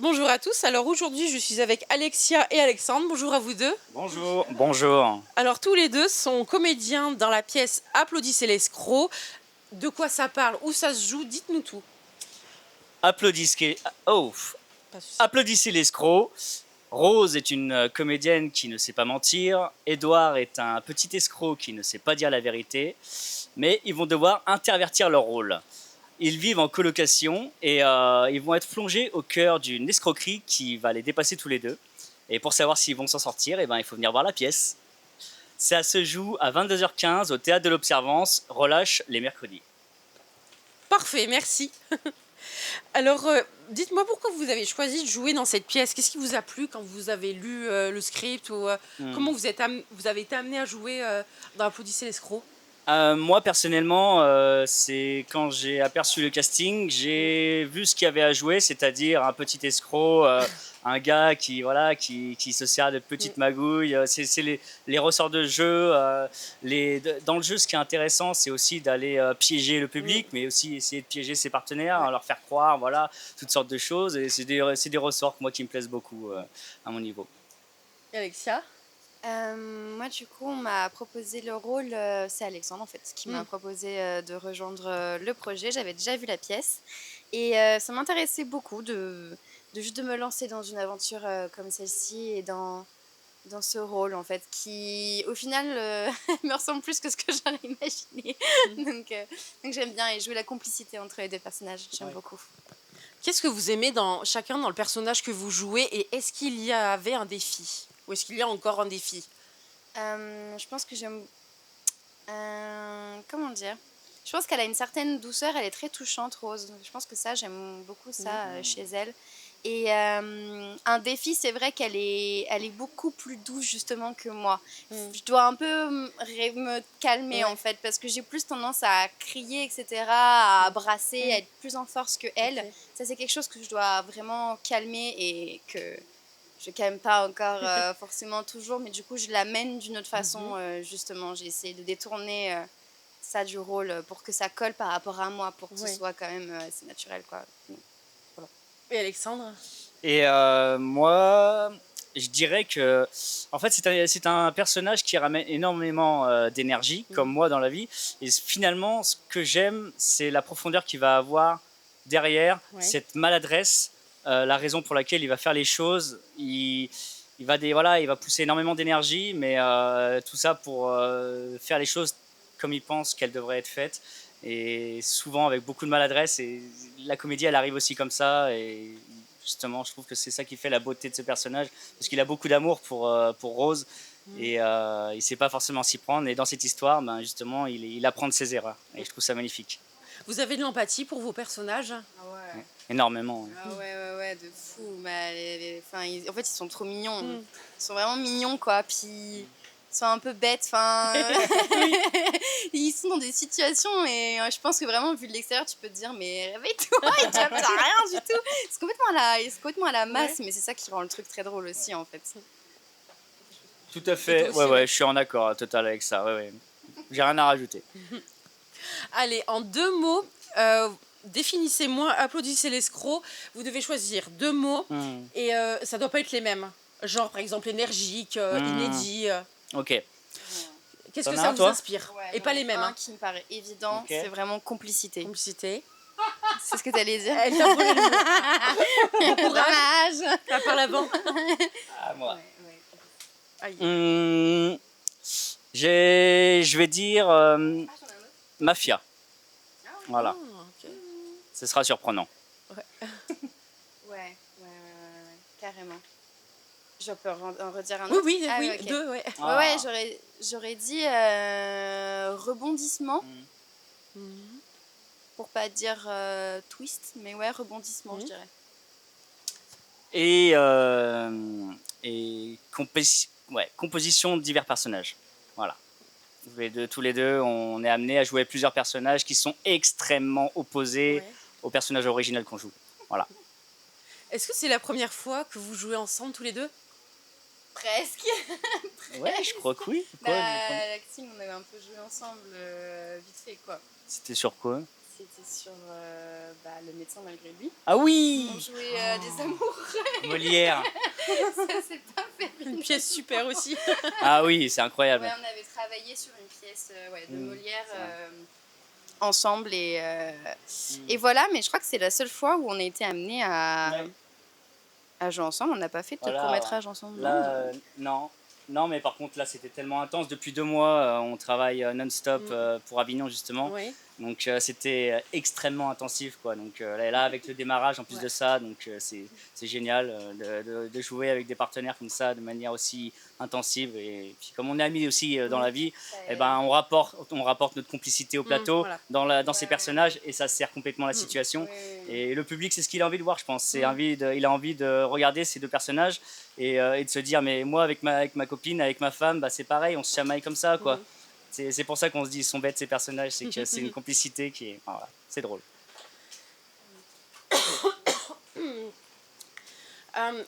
Bonjour à tous, alors aujourd'hui je suis avec Alexia et Alexandre, bonjour à vous deux. Bonjour. Bonjour. Alors tous les deux sont comédiens dans la pièce Applaudissez l'escroc. De quoi ça parle, où ça se joue, dites-nous tout. Applaudissez, Pas de souci. applaudissez l'escroc. Rose est une comédienne qui ne sait pas mentir. Édouard est un petit escroc qui ne sait pas dire la vérité. Mais ils vont devoir intervertir leur rôle. Ils vivent en colocation et ils vont être plongés au cœur d'une escroquerie qui va les dépasser tous les deux. Et pour savoir s'ils vont s'en sortir, il faut venir voir la pièce. Ça se joue à 22h15 au Théâtre de l'Observance, relâche les mercredis. Parfait, merci. Alors dites-moi pourquoi vous avez choisi de jouer dans cette pièce, qu'est-ce qui vous a plu quand vous avez lu le script ou comment vous avez été amené à jouer dans Applaudissez l'escroc. Moi personnellement, c'est quand j'ai aperçu le casting, j'ai vu ce qu'il y avait à jouer, c'est-à-dire un petit escroc, un gars qui se sert de petites magouilles. C'est les ressorts de jeu. Dans le jeu, ce qui est intéressant, c'est aussi d'aller piéger le public, mais aussi essayer de piéger ses partenaires, leur faire croire, toutes sortes de choses. Et c'est des ressorts qui me plaisent beaucoup à mon niveau. Et Alexia. Moi, du coup, on m'a proposé le rôle, c'est Alexandre en fait, qui m'a proposé de rejoindre le projet. J'avais déjà vu la pièce et ça m'intéressait beaucoup de juste de me lancer dans une aventure comme celle-ci et dans ce rôle en fait, qui au final me ressemble plus que ce que j'aurais imaginé. Donc j'aime bien et jouer la complicité entre les deux personnages, j'aime beaucoup. Qu'est-ce que vous aimez chacun dans le personnage que vous jouez et est-ce qu'il y avait un défi ou est-ce qu'il y a encore un défi? Je pense que j'aime... comment dire? Je pense qu'elle a une certaine douceur, elle est très touchante, Rose. Je pense que ça, j'aime beaucoup ça chez elle. Et un défi, c'est vrai elle est beaucoup plus douce justement que moi. Je dois un peu me calmer en fait, parce que j'ai plus tendance à crier, etc., à brasser, à être plus en force que elle. Ça, c'est quelque chose que je dois vraiment calmer et que je calme pas encore forcément toujours, mais du coup, je l'amène d'une autre façon, justement. J'ai essayé de détourner ça du rôle pour que ça colle par rapport à moi, pour que ce soit quand même assez naturel, quoi. Et Alexandre? Et moi, je dirais que, en fait, c'est un personnage qui ramène énormément d'énergie, comme moi dans la vie. Et finalement, ce que j'aime, c'est la profondeur qu'il va avoir derrière cette maladresse, la raison pour laquelle il va faire les choses. Il va pousser énormément d'énergie, mais tout ça pour faire les choses comme il pense qu'elles devraient être faites. Et souvent avec beaucoup de maladresse. Et la comédie, elle arrive aussi comme ça. Et justement, je trouve que c'est ça qui fait la beauté de ce personnage, parce qu'il a beaucoup d'amour pour Rose et il sait pas forcément s'y prendre. Et dans cette histoire, justement, il apprend de ses erreurs. Et je trouve ça magnifique. Vous avez de l'empathie pour vos personnages? Ouais. Énormément. Ouais. Ah ouais, de fou. En fait, ils sont trop mignons. Ils sont vraiment mignons, quoi. Puis ils sont un peu bêtes. Ils sont dans des situations et je pense que vraiment, vu de l'extérieur, tu peux te dire, mais réveille-toi, et tu n'as rien du tout. C'est complètement à la masse, mais c'est ça qui rend le truc très drôle aussi, en fait. Tout à fait. Aussi, ouais, je suis en accord total avec ça. Ouais. J'ai rien à rajouter. Allez, en 2 mots, définissez-moi, applaudissez l'escroc. Vous devez choisir 2 mots et ça doit pas être les mêmes. Genre, par exemple, énergique, inédit. Ok. Qu'est-ce que ça vous inspire? Et pas les mêmes. Un qui me paraît évident, c'est vraiment complicité. Complicité. C'est ce que tu allais dire. Elle t'a volé le mot. Bon courage. Dommage. À part l'avant. À moi. Aïe. Je vais dire mafia. Voilà. Ok. Ce sera surprenant. Ouais, carrément. Je peux en redire un Oui, autre? oui, Ok. 2, ouais. Ouais, j'aurais dit rebondissement. Pour pas dire twist, mais ouais, rebondissement, je dirais. Et composition de divers personnages. Voilà. Tous les deux, on est amenés à jouer plusieurs personnages qui sont extrêmement opposés au personnage original qu'on joue. Voilà. Est-ce que c'est la première fois que vous jouez ensemble tous les deux? Presque. Ouais, je crois que oui. L'acting, on avait un peu joué ensemble, vite fait, quoi. C'était sur quoi? C'était sur Le médecin malgré lui. Ah oui. On jouait des amoureux. Molière. Ça c'est pas fait. Une pièce super aussi. Ah oui, c'est incroyable. Ouais, on avait travaillé sur une pièce de Molière c'est vrai. ensemble et voilà, mais je crois que c'est la seule fois où on a été amenés Ouais. à jouer ensemble. On n'a pas fait de Voilà, court-métrage ensemble. Là, non non. Non, mais par contre, là, c'était tellement intense. Depuis 2 mois, on travaille non-stop pour Avignon, justement. Oui. Donc, c'était extrêmement intensif, quoi. Donc, là, avec le démarrage, en plus de ça, donc, c'est génial de jouer avec des partenaires comme ça, de manière aussi intensive. Et puis, comme on est amis aussi dans la vie, eh ben, on rapporte notre complicité au plateau, voilà. dans ces personnages, et ça sert complètement la situation. Et le public, c'est ce qu'il a envie de voir, je pense. Il a envie de regarder ces deux personnages et de se dire, mais moi, avec ma copine, avec ma femme, bah, c'est pareil, on se chamaille comme ça, quoi. C'est pour ça qu'on se dit, ils sont bêtes, ces personnages, c'est que c'est une complicité qui est... Voilà, c'est drôle.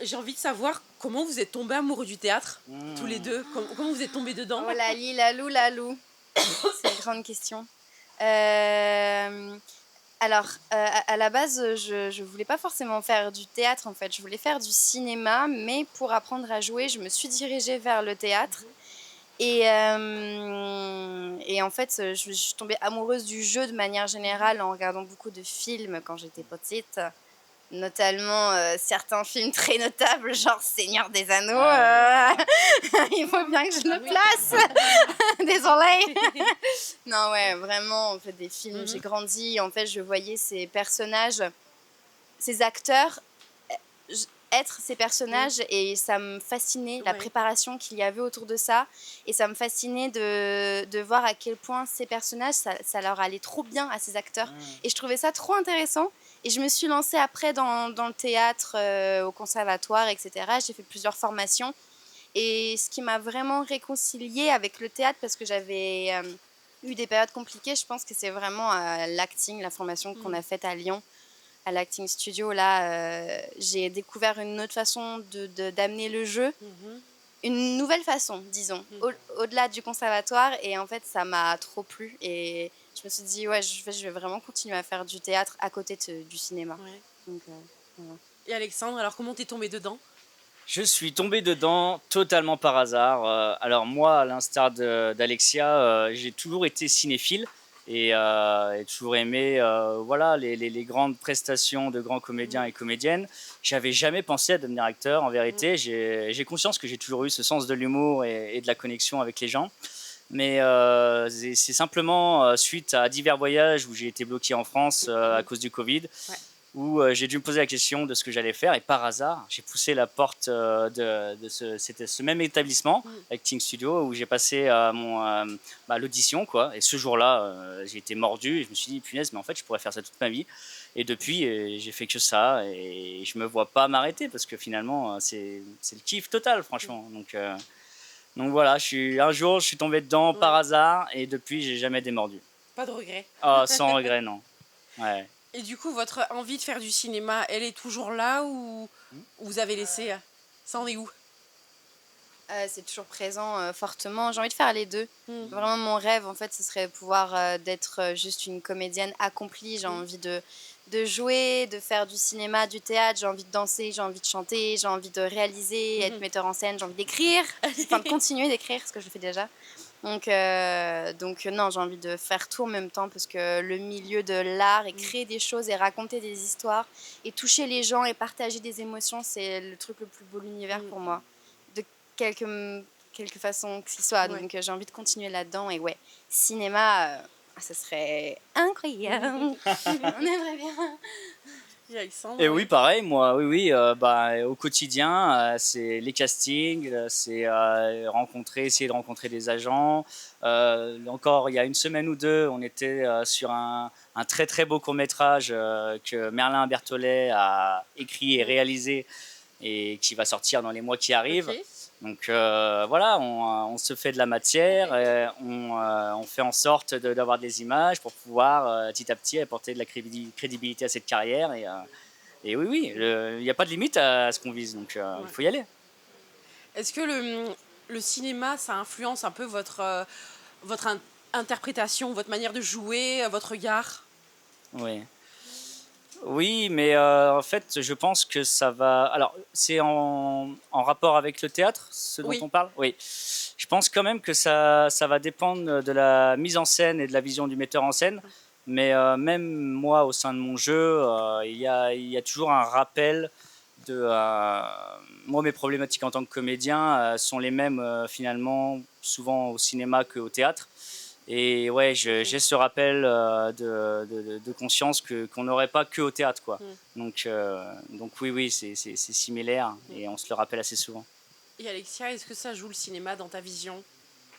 J'ai envie de savoir comment vous êtes tombés amoureux du théâtre, tous les deux. Comment vous êtes tombés dedans? Oh la li, la lou. C'est une grande question. Alors, à la base, je voulais pas forcément faire du théâtre, en fait. Je voulais faire du cinéma, mais pour apprendre à jouer, je me suis dirigée vers le théâtre. Et en fait, je suis tombée amoureuse du jeu de manière générale en regardant beaucoup de films quand j'étais petite. Notamment certains films très notables, genre Seigneur des Anneaux. Il faut bien que je le place. Désolée. Non, ouais, vraiment, en fait, des films. J'ai grandi, en fait, je voyais ces personnages, ces acteurs être ces personnages et ça me fascinait, la préparation qu'il y avait autour de ça. Et ça me fascinait de voir à quel point ces personnages, ça leur allait trop bien à ces acteurs. Et je trouvais ça trop intéressant. Et je me suis lancée après dans le théâtre, au conservatoire, etc. J'ai fait plusieurs formations. Et ce qui m'a vraiment réconciliée avec le théâtre, parce que j'avais eu des périodes compliquées, je pense que c'est vraiment l'acting, la formation qu'on a faite à Lyon, à l'Acting Studio. Là, j'ai découvert une autre façon d'amener le jeu, une nouvelle façon, disons, au-delà du conservatoire. Et en fait, ça m'a trop plu. Et je me suis dit, ouais, je vais vraiment continuer à faire du théâtre à côté du cinéma. Ouais. Donc, voilà. Et Alexandre, alors comment t'es tombé dedans? Je suis tombé dedans totalement par hasard. Alors moi, à l'instar d'Alexia, j'ai toujours été cinéphile et toujours aimé voilà, les grandes prestations de grands comédiens et comédiennes. J'avais jamais pensé à devenir acteur, en vérité. J'ai conscience que j'ai toujours eu ce sens de l'humour et de la connexion avec les gens. Mais c'est simplement suite à divers voyages où j'ai été bloqué en France à cause du Covid, où j'ai dû me poser la question de ce que j'allais faire. Et par hasard, j'ai poussé la porte c'était ce même établissement, Acting Studio, où j'ai passé l'audition, quoi. Et ce jour-là, j'ai été mordu et je me suis dit, punaise, mais en fait, je pourrais faire ça toute ma vie. Et depuis, j'ai fait que ça et je me vois pas m'arrêter parce que finalement, c'est le kiff total, franchement. Donc voilà, un jour, je suis tombé dedans par hasard et depuis, j'ai jamais démordu. Pas de regret. Oh, sans regret, non. Ouais. Et du coup, votre envie de faire du cinéma, elle est toujours là ou vous avez laissé? Ça en est où? C'est toujours présent fortement. J'ai envie de faire les deux. Vraiment, mon rêve, en fait, ce serait pouvoir d'être juste une comédienne accomplie. J'ai envie de jouer, de faire du cinéma, du théâtre. J'ai envie de danser, j'ai envie de chanter, j'ai envie de réaliser, être metteur en scène. J'ai envie d'écrire, enfin de continuer d'écrire, ce que je fais déjà. Donc non, j'ai envie de faire tout en même temps parce que le milieu de l'art et créer des choses et raconter des histoires et toucher les gens et partager des émotions, c'est le truc le plus beau de l'univers pour moi. De quelque façon que ce soit. Donc j'ai envie de continuer là-dedans. Et ouais, cinéma, ça serait incroyable. On aimerait bien. Et oui, pareil, moi, oui, au quotidien, c'est les castings, c'est essayer de rencontrer des agents. Encore il y a une semaine ou deux, on était sur un très très beau court-métrage que Merlin Berthollet a écrit et réalisé et qui va sortir dans les mois qui arrivent. Okay. Donc voilà, on se fait de la matière, on fait en sorte d'avoir des images pour pouvoir petit à petit apporter de la crédibilité à cette carrière. Et oui, il n'y a pas de limite à ce qu'on vise, donc il faut y aller. Est-ce que le cinéma, ça influence un peu votre interprétation, votre manière de jouer, votre regard? Oui. Oui, mais en fait, je pense que ça va. Alors, c'est en rapport avec le théâtre, ce dont Oui. on parle? Oui. Je pense quand même que ça va dépendre de la mise en scène et de la vision du metteur en scène. Mais même moi, au sein de mon jeu, il y a toujours un rappel de. Moi, mes problématiques en tant que comédien sont les mêmes finalement, souvent au cinéma qu'au théâtre. Et ouais, j'ai ce rappel de conscience qu'on n'aurait pas que au théâtre, quoi. Donc oui, oui, c'est similaire et on se le rappelle assez souvent. Et Alexia, est-ce que ça joue le cinéma dans ta vision,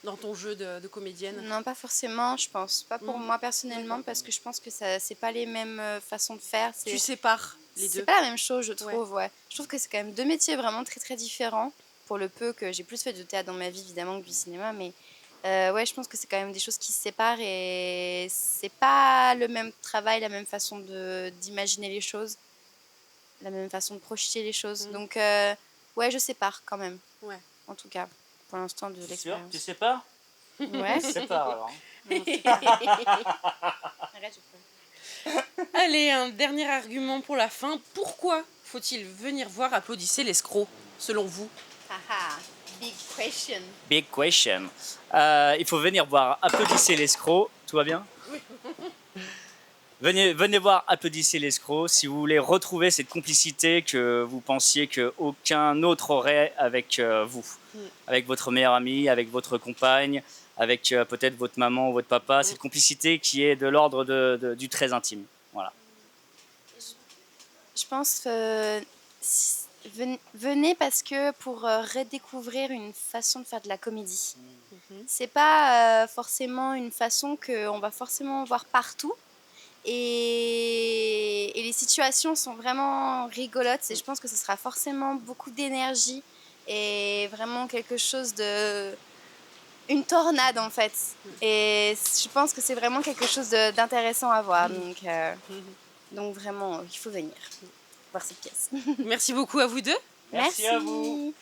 dans ton jeu de comédienne? Non, pas forcément, je pense. Pas pour moi personnellement, D'accord. parce que je pense que ça, c'est pas les mêmes façons de faire. Tu sépares les C'est deux. pas la même chose, je trouve, ouais. Je trouve que c'est quand même deux métiers vraiment très très différents. Pour le peu que j'ai plus fait de théâtre dans ma vie, évidemment, que du cinéma, mais ouais, je pense que c'est quand même des choses qui se séparent et c'est pas le même travail, la même façon d'imaginer les choses, la même façon de projeter les choses. Donc, ouais, je sépare quand même, Ouais. en tout cas, pour l'instant, de Tu l'expérience. sépares? Ouais. Tu sépares alors. Arrête, je peux. Allez, un dernier argument pour la fin. Pourquoi faut-il venir voir Applaudissez l'escroc, selon vous? Haha, big question. Big question. Il faut venir voir Applaudissez l'escroc. Tout va bien? Oui. Venez voir Applaudissez l'escroc si vous voulez retrouver cette complicité que vous pensiez qu'aucun autre aurait avec vous. Avec votre meilleur ami, avec votre compagne, avec peut-être votre maman ou votre papa. Cette complicité qui est de l'ordre du très intime. Voilà. Je pense venez parce que pour redécouvrir une façon de faire de la comédie. C'est pas forcément une façon qu'on va forcément voir partout. Et les situations sont vraiment rigolotes. Et je pense que ce sera forcément beaucoup d'énergie et vraiment quelque chose de... Une tornade en fait. Et je pense que c'est vraiment quelque chose d'intéressant à voir. Donc vraiment, il faut venir voir cette pièce. Merci beaucoup à vous deux. Merci à vous.